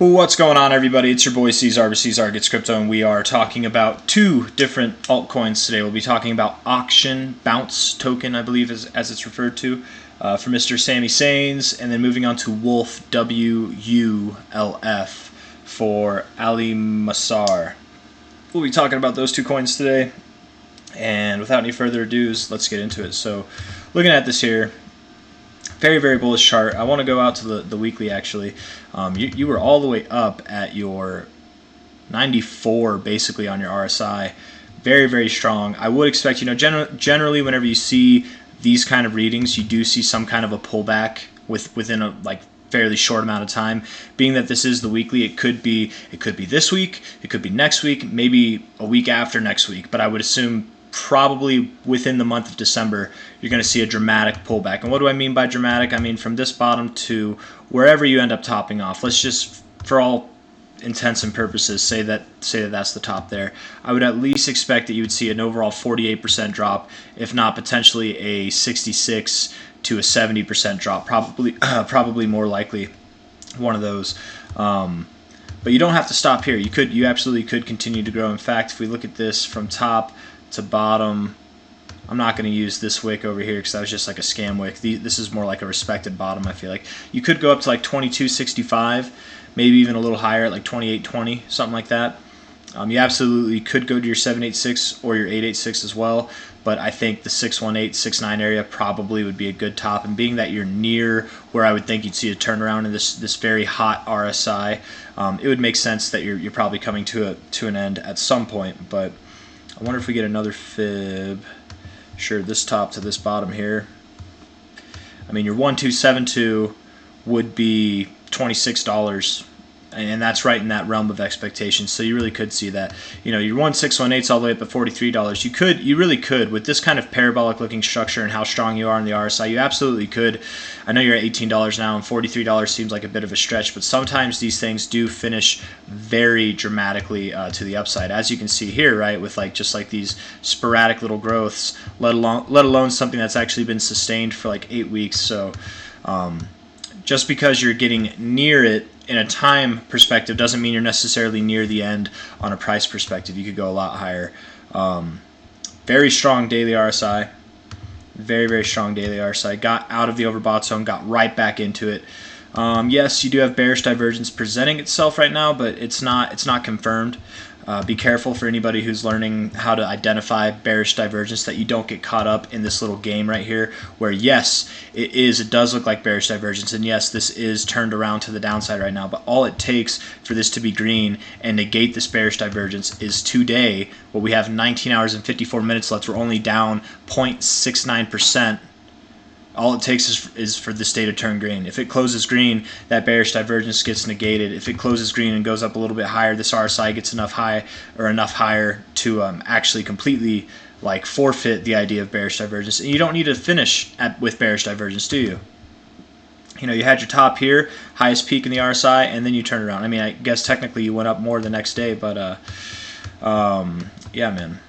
What's going on, everybody? It's your boy C-Zar with C-Zar Gets Crypto, and we are talking about two different altcoins today. We'll be talking about Auction Bounce token, I believe as it's referred to, for Mr. Sammy Sains, and then moving on to WULF, W-U-L-F, for Ali Masar. We'll be talking about those two coins today, and without any further ado, let's get into it. So, looking at this here, very, very bullish chart. I want to go out to the weekly, actually. You were all the way up at your 94, basically, on your RSI. Very, very strong. I would expect, generally whenever you see these kind of readings, you do see some kind of a pullback within a fairly short amount of time. Being that this is the weekly, it could be this week, it could be next week, maybe a week after next week. But I would assume probably within the month of December, you're going to see a dramatic pullback. And what do I mean by dramatic? I mean from this bottom to wherever you end up topping off. Let's just, for all intents and purposes, say that that's the top there. I would at least expect that you would see an overall 48% drop, if not potentially a 66 to a 70% drop. Probably more likely one of those. But you don't have to stop here. You absolutely could continue to grow. In fact, if we look at this from top to bottom, I'm not going to use this wick over here because that was just like a scam wick. This is more like a respected bottom, I feel like. You could go up to like 22.65, maybe even a little higher at like 28.20, something like that. You absolutely could go to your 786 or your 886 as well, but I think the 618, 69 area probably would be a good top. And being that you're near where I would think you'd see a turnaround in this very hot RSI, it would make sense that you're probably coming to an end at some point. But I wonder if we get another fib. Sure, this top to this bottom here. I mean, your 1272 would be $26, and that's right in that realm of expectations. So you really could see that. Your 1618's all the way up at $43. You really could, with this kind of parabolic looking structure and how strong you are in the RSI, you absolutely could. I know you're at $18 now, and $43 seems like a bit of a stretch, but sometimes these things do finish very dramatically to the upside, as you can see here, right, with just like these sporadic little growths, let alone something that's actually been sustained for like 8 weeks. So just because you're getting near it in a time perspective doesn't mean you're necessarily near the end on a price perspective. You could go a lot higher. Very strong daily RSI. Very, very strong daily RSI. Got out of the overbought zone, got right back into it. Yes, you do have bearish divergence presenting itself right now, but it's not confirmed. Be careful for anybody who's learning how to identify bearish divergence, that you don't get caught up in this little game right here where, yes, it does look like bearish divergence, and yes, this is turned around to the downside right now, but all it takes for this to be green and negate this bearish divergence is today, where we have 19 hours and 54 minutes left. We're only down 0.69%. All it takes is for this day to turn green. If it closes green, that bearish divergence gets negated. If it closes green and goes up a little bit higher, this RSI gets enough higher to actually completely forfeit the idea of bearish divergence. And you don't need to finish with bearish divergence, do you? You had your top here, highest peak in the RSI, and then you turn around. I mean, I guess technically you went up more the next day, but yeah, man.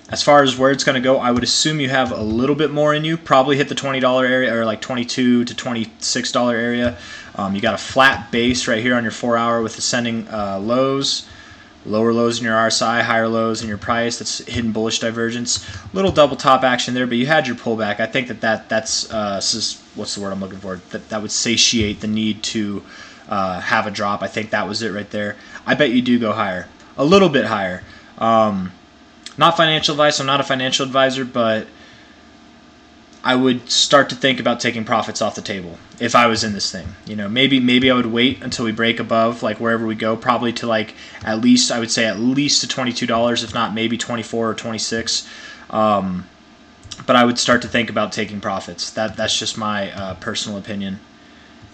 As far as where it's going to go, I would assume you have a little bit more in you. Probably hit the $20 area, or like $22 to $26 area. You got a flat base right here on your 4-hour with ascending lows, lower lows in your RSI, higher lows in your price. That's hidden bullish divergence. Little double top action there, but you had your pullback. I think that's what's the word I'm looking for? That would satiate the need to have a drop. I think that was it right there. I bet you do go higher, a little bit higher. Not financial advice. I'm not a financial advisor, but I would start to think about taking profits off the table if I was in this thing. Maybe I would wait until we break above wherever we go, probably to at least, I would say at least to $22, if not maybe 24 or 26. But I would start to think about taking profits. That's just my personal opinion.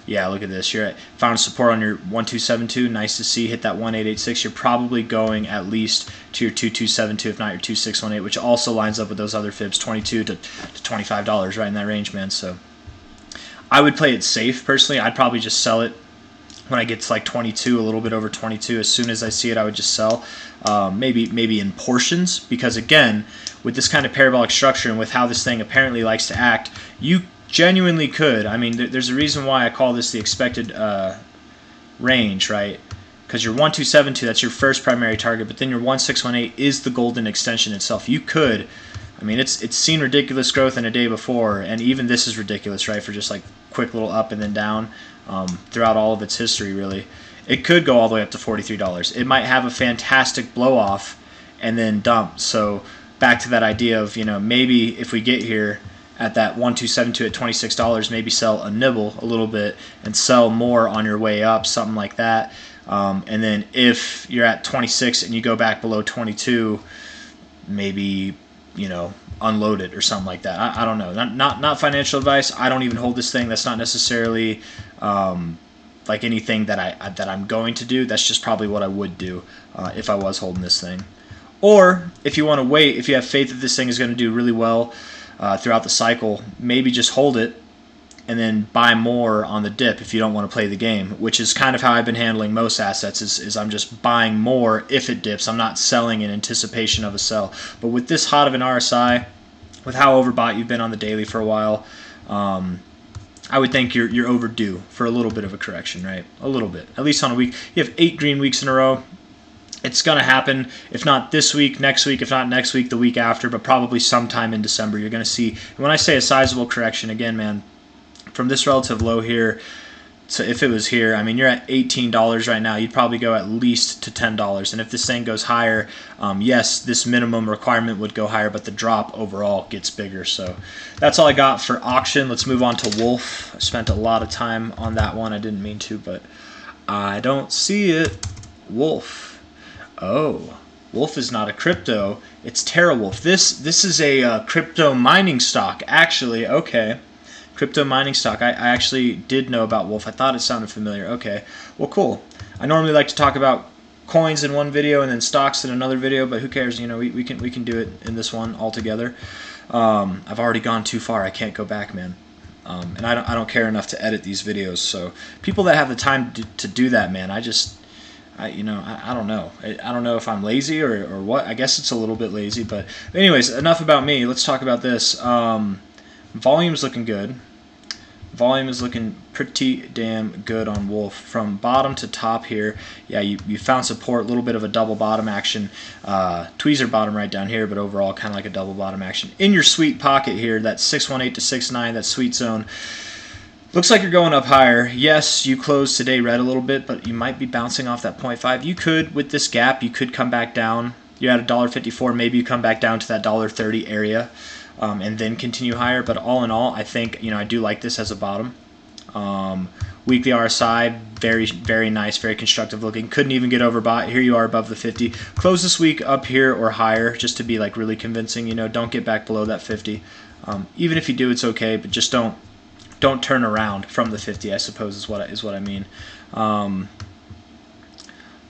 Yeah, look at this. Found support on your 1272. Nice to see. Hit that 1886. You're probably going at least to your 2272, if not your 2618, which also lines up with those other fibs, $22 to $25, right in that range, man. So I would play it safe personally. I'd probably just sell it when I get to 22, a little bit over 22. As soon as I see it, I would just sell. Maybe in portions, because again, with this kind of parabolic structure and with how this thing apparently likes to act, you genuinely could. I mean, there's a reason why I call this the expected range, right? because your 1272, that's your first primary target, but then your 1618 is the golden extension itself. You could, I mean, it's seen ridiculous growth in a day before, and even this is ridiculous, right, for just like quick little up and then down throughout all of its history, really. It could go all the way up to $43. It might have a fantastic blow off and then dump. So back to that idea of, you know, maybe if we get here at that 1272 at $26, maybe sell a nibble a little bit and sell more on your way up, something like that. And then if you're at 26 and you go back below 22, maybe, you know, unload it or something like that. I don't know. Not financial advice. I don't even hold this thing. That's not necessarily like anything that I'm going to do. That's just probably what I would do if I was holding this thing. Or if you want to wait, if you have faith that this thing is going to do really well throughout the cycle, maybe just hold it and then buy more on the dip if you don't want to play the game, which is kind of how I've been handling most assets, is I'm just buying more if it dips. I'm not selling in anticipation of a sell. But with this hot of an RSI, with how overbought you've been on the daily for a while, I would think you're overdue for a little bit of a correction, right? A little bit. At least on a week. You have 8 green weeks in a row. It's going to happen, if not this week, next week, if not next week, the week after, but probably sometime in December. You're going to see, and when I say a sizable correction, again, man, from this relative low here, so if it was here, I mean, you're at $18 right now. You'd probably go at least to $10. And if this thing goes higher, yes, this minimum requirement would go higher, but the drop overall gets bigger. So that's all I got for auction. Let's move on to WULF. I spent a lot of time on that one. I didn't mean to, but I don't see it. WULF. Oh, WULF is not a crypto. It's TeraWulf. This is a crypto mining stock, actually. Okay. Crypto mining stock. I actually did know about WULF. I thought it sounded familiar. Okay. Well, cool. I normally like to talk about coins in one video and then stocks in another video, but who cares? You know, we can do it in this one all together. I've already gone too far. I can't go back, man. And I don't care enough to edit these videos. So people that have the time to do that, man, I don't know. I don't know if I'm lazy or what. I guess it's a little bit lazy. But anyways, enough about me. Let's talk about this. Volume's looking good. Volume is looking pretty damn good on WULF. From bottom to top here, yeah, you found support, a little bit of a double bottom action. Tweezer bottom right down here, but overall kind of like a double bottom action. In your sweet pocket here, that 618 to 69, that sweet zone. Looks like you're going up higher. Yes, you closed today red a little bit, but you might be bouncing off that 0.5. You could, with this gap, you could come back down. You're at $1.54. Maybe you come back down to that $1.30 area. And then continue higher, but all in all, I think, you know, I do like this as a bottom. Weekly RSI, very, very nice, very constructive looking. Couldn't even get overbought. Here you are above the 50. Close this week up here or higher, just to be like really convincing. You know, don't get back below that 50. Even if you do, it's okay, but just don't turn around from the 50. I suppose is what I mean.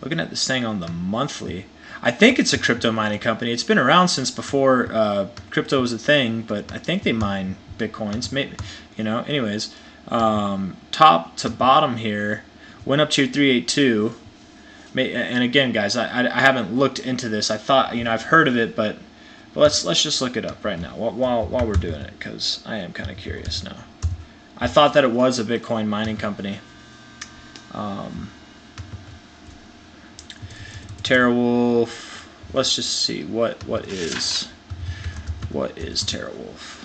Looking at this thing on the monthly. I think it's a crypto mining company. It's been around since before crypto was a thing, but I think they mine Bitcoins. Maybe, you know, anyways, top to bottom here, went up to your 382. And again, guys, I haven't looked into this. I thought, you know, I've heard of it, but let's just look it up right now while we're doing it, because I am kind of curious now. I thought that it was a Bitcoin mining company. TeraWulf. Let's just see what is TeraWulf.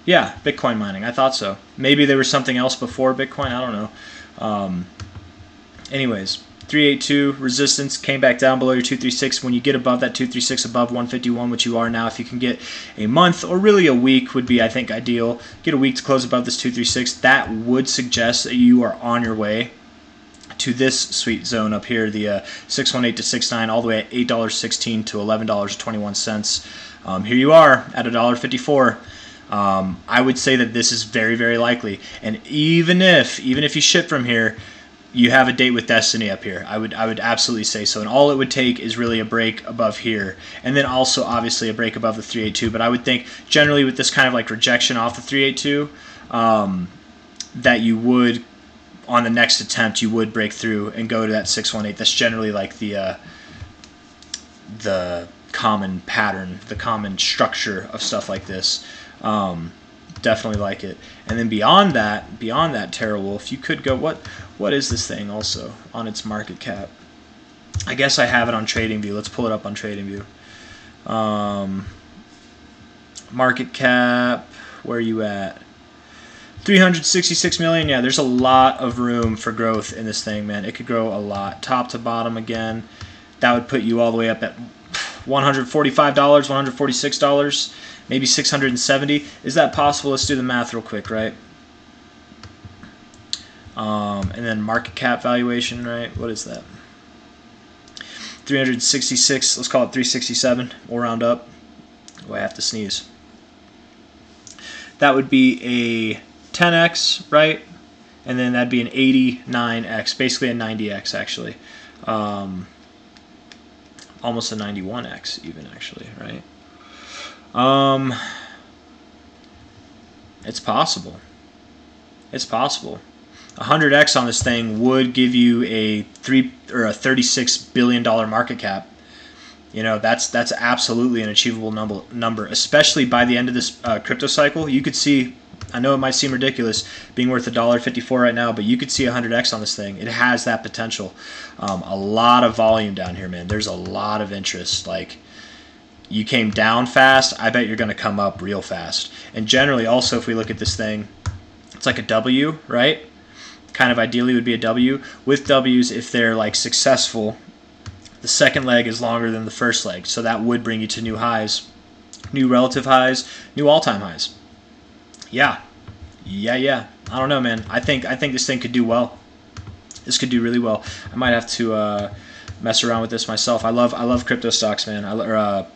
Yeah, Bitcoin mining. I thought so. Maybe there was something else before Bitcoin. I don't know. Anyways, 382 resistance came back down below your 236. When you get above that 236, above 151, which you are now, if you can get a month or really a week would be, I think, ideal. Get a week to close above this 236. That would suggest that you are on your way to this sweet zone up here, the 618 to 69, all the way at $8.16 to $11.21. Here you are at $1.54. I would say that this is very, very likely. And even if you ship from here, you have a date with destiny up here. I would absolutely say so. And all it would take is really a break above here, and then also obviously a break above the 382. But I would think generally with this kind of like rejection off the 382, that you would, on the next attempt, you would break through and go to that 618. That's generally like the common pattern, the common structure of stuff like this. Definitely like it. And then beyond that TeraWulf, you could go, what What is this thing also on its market cap? I guess I have it on TradingView. Let's pull it up on TradingView. Market cap, where are you at? 366 million. Yeah, there's a lot of room for growth in this thing, man. It could grow a lot. Top to bottom again. That would put you all the way up at $145, $146, maybe 670. Is that possible? Let's do the math real quick, right? And then market cap valuation, right? What is that? 366. Let's call it 367. We'll round up. Oh, I have to sneeze. That would be a 10x, right? And then that'd be an 89x, basically a 90x actually. Almost a 91x even actually, right? It's possible. It's possible. 100x on this thing would give you a $36 billion market cap. You know, that's absolutely an achievable number, especially by the end of this crypto cycle. You could see, I know it might seem ridiculous being worth $1.54 right now, but you could see 100x on this thing. It has that potential. A lot of volume down here, man. There's a lot of interest. Like, you came down fast, I bet you're going to come up real fast. And generally, also, if we look at this thing, it's like a W, right? Kind of ideally would be a W. With W's, if they're like successful, the second leg is longer than the first leg, so that would bring you to new highs, new relative highs, new all-time highs. Yeah. I don't know, man. I think this thing could do well. This could do really well. I might have to mess around with this myself. I love crypto stocks, man.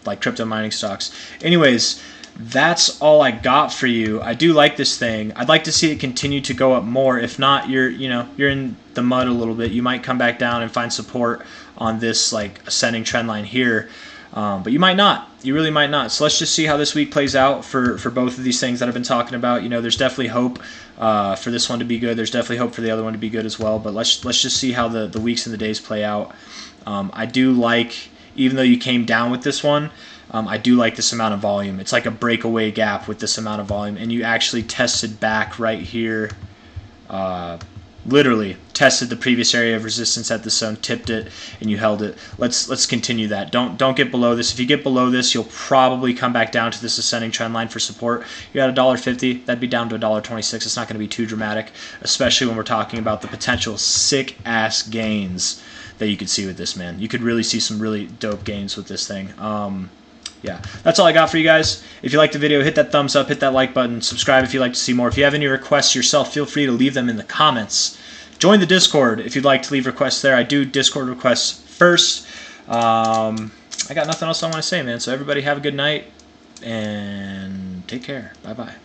Like crypto mining stocks. Anyways, that's all I got for you. I do like this thing. I'd like to see it continue to go up more. If not, you're in the mud a little bit. You might come back down and find support on this like ascending trend line here. But you might not. You really might not. So let's just see how this week plays out for both of these things that I've been talking about. You know, there's definitely hope for this one to be good. There's definitely hope for the other one to be good as well. But let's just see how the weeks and the days play out. I do like, even though you came down with this one, I do like this amount of volume. It's like a breakaway gap with this amount of volume. And you actually tested back right here. Literally tested the previous area of resistance at the zone, tipped it, and you held it. Let's continue that. Don't get below this. If you get below this, you'll probably come back down to this ascending trend line for support. You're at $1.50. That'd be down to $1.26. It's not going to be too dramatic, especially when we're talking about the potential sick-ass gains that you could see with this, man. You could really see some really dope gains with this thing. Yeah, that's all I got for you guys. If you liked the video, hit that thumbs up, hit that like button, subscribe if you'd like to see more. If you have any requests yourself, feel free to leave them in the comments. Join the Discord if you'd like to leave requests there. I do Discord requests first. I got nothing else I want to say, man. So everybody have a good night and take care. Bye-bye.